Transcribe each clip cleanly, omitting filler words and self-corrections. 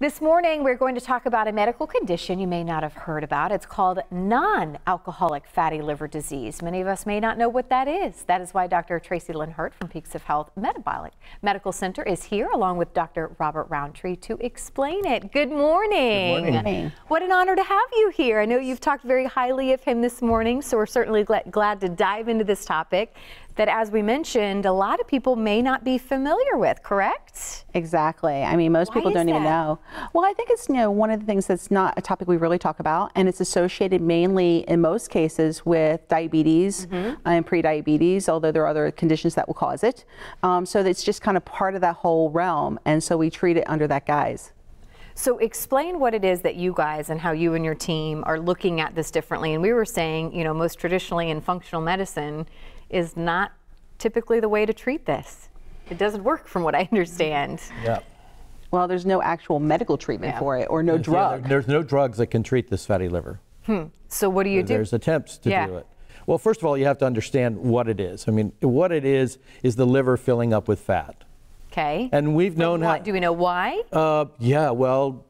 This morning, we're going to talk about a medical condition you may not have heard about. It's called non-alcoholic fatty liver disease. Many of us may not know what that is. That is why Dr. Tracy Lynn Hurt from Health Metabolic Medical Center is here, along with Dr. Robert Roundtree, to explain it. Good morning. Good morning. What an honor to have you here. I know you've talked very highly of him this morning, so we're certainly glad to dive into this topic that, as we mentioned, a lot of people may not be familiar with, correct? Exactly. I mean, most people don't even know. Well, I think it's, one of the things that's not a topic we really talk about, and it's associated mainly in most cases with diabetes and pre-diabetes, although there are other conditions that will cause it. So it's just kind of part of that whole realm, and so we treat it under that guise. So explain what it is that you guys and how you and your team are looking at this differently. And we were saying, most traditionally in functional medicine is not typically the way to treat this. It doesn't work from what I understand. Yeah. Well, there's no actual medical treatment for it, or no drug. There's no drugs that can treat this fatty liver. So what do you do? There's attempts to do it. Well, first of all, you have to understand what it is. I mean, what it is the liver filling up with fat. Okay. And we've known how. Do we know why? Yeah, well,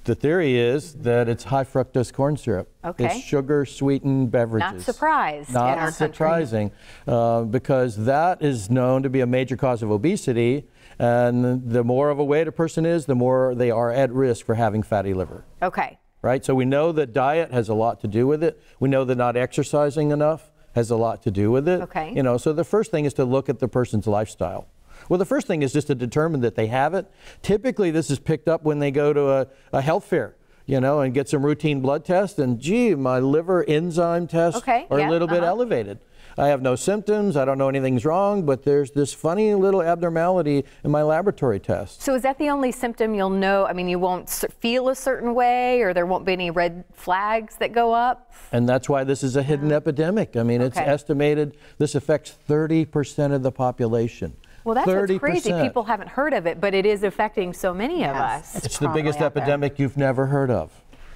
the theory is that it's high fructose corn syrup. Okay. It's sugar-sweetened beverages. Not surprised in our country. Not surprising, because that is known to be a major cause of obesity, and the more overweight a person is, the more they are at risk for having fatty liver. Okay. Right? So we know that diet has a lot to do with it. We know that not exercising enough has a lot to do with it. Okay. So the first thing is to look at the person's lifestyle. Well, the first thing is just to determine that they have it. Typically, this is picked up when they go to a health fair, and get some routine blood tests, and gee, my liver enzyme tests are a little bit elevated. I have no symptoms, I don't know anything's wrong, but there's this funny little abnormality in my laboratory test. So is that the only symptom you'll know? I mean, you won't feel a certain way, or there won't be any red flags that go up? And that's why this is a hidden epidemic. I mean, it's estimated this affects 30% of the population. Well, that's what's crazy. People haven't heard of it, but it is affecting so many of us. It's the biggest epidemic you've never heard of.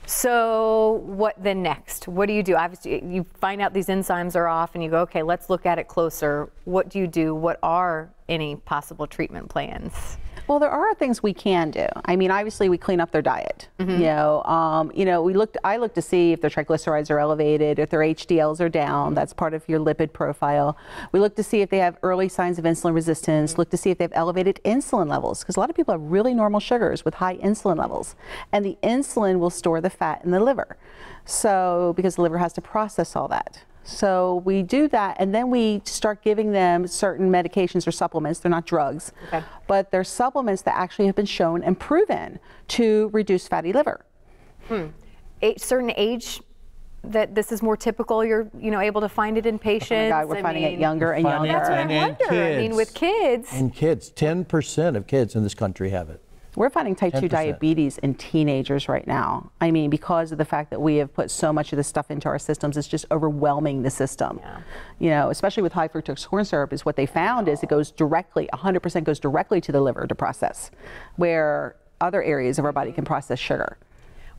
So what then next? What do you do? Obviously, you find out these enzymes are off and you go, okay, let's look at it closer. What do you do? What are any possible treatment plans? Well, there are things we can do. I mean, obviously, we clean up their diet. I look to see if their triglycerides are elevated, if their HDLs are down. That's part of your lipid profile. We look to see if they have early signs of insulin resistance. Look to see if they have elevated insulin levels, because a lot of people have really normal sugars with high insulin levels, and the insulin will store the fat in the liver. So, because the liver has to process all that. So we do that, and then we start giving them certain medications or supplements. They're not drugs, but they're supplements that actually have been shown and proven to reduce fatty liver. Certain age that this is more typical, you're able to find it in patients? Oh my God, we're finding it younger and younger. That's what I wonder. I mean, with kids. And kids, 10% of kids in this country have it. We're finding type 2 diabetes in teenagers right now. I mean, because of the fact that we have put so much of this stuff into our systems, it's just overwhelming the system. Especially with high fructose corn syrup, is what they found is it goes directly, 100% goes directly to the liver to process, where other areas of our body can process sugar.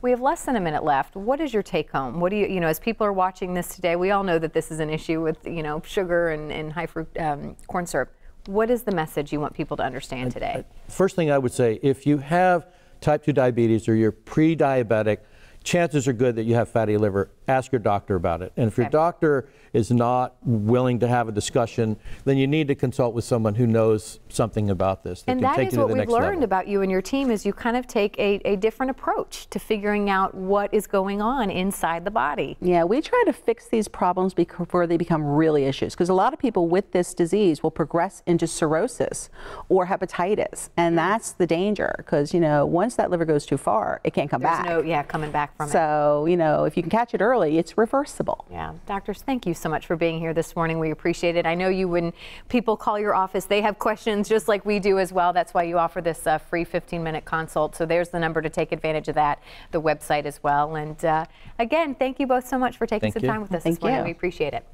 We have less than a minute left. What is your take home? What do you, as people are watching this today, we all know that this is an issue with, sugar and high corn syrup. What is the message you want people to understand today? First thing I would say, if you have type 2 diabetes or you're pre-diabetic, chances are good that you have fatty liver. Ask your doctor about it. And if your doctor is not willing to have a discussion, then you need to consult with someone who knows something about this. And that is what we've learned about you and your team, is you kind of take a different approach to figuring out what is going on inside the body. Yeah, we try to fix these problems before they become really issues, because a lot of people with this disease will progress into cirrhosis or hepatitis, and that's the danger, because once that liver goes too far, it can't come back. There's no coming back from it. So if you can catch it early, it's reversible. Yeah, doctors, thank you so much for being here this morning. We appreciate it. I know when people call your office, they have questions just like we do as well. That's why you offer this free 15-minute consult. So there's the number to take advantage of that, the website as well. And again, thank you both so much for taking some time with us this morning. We appreciate it.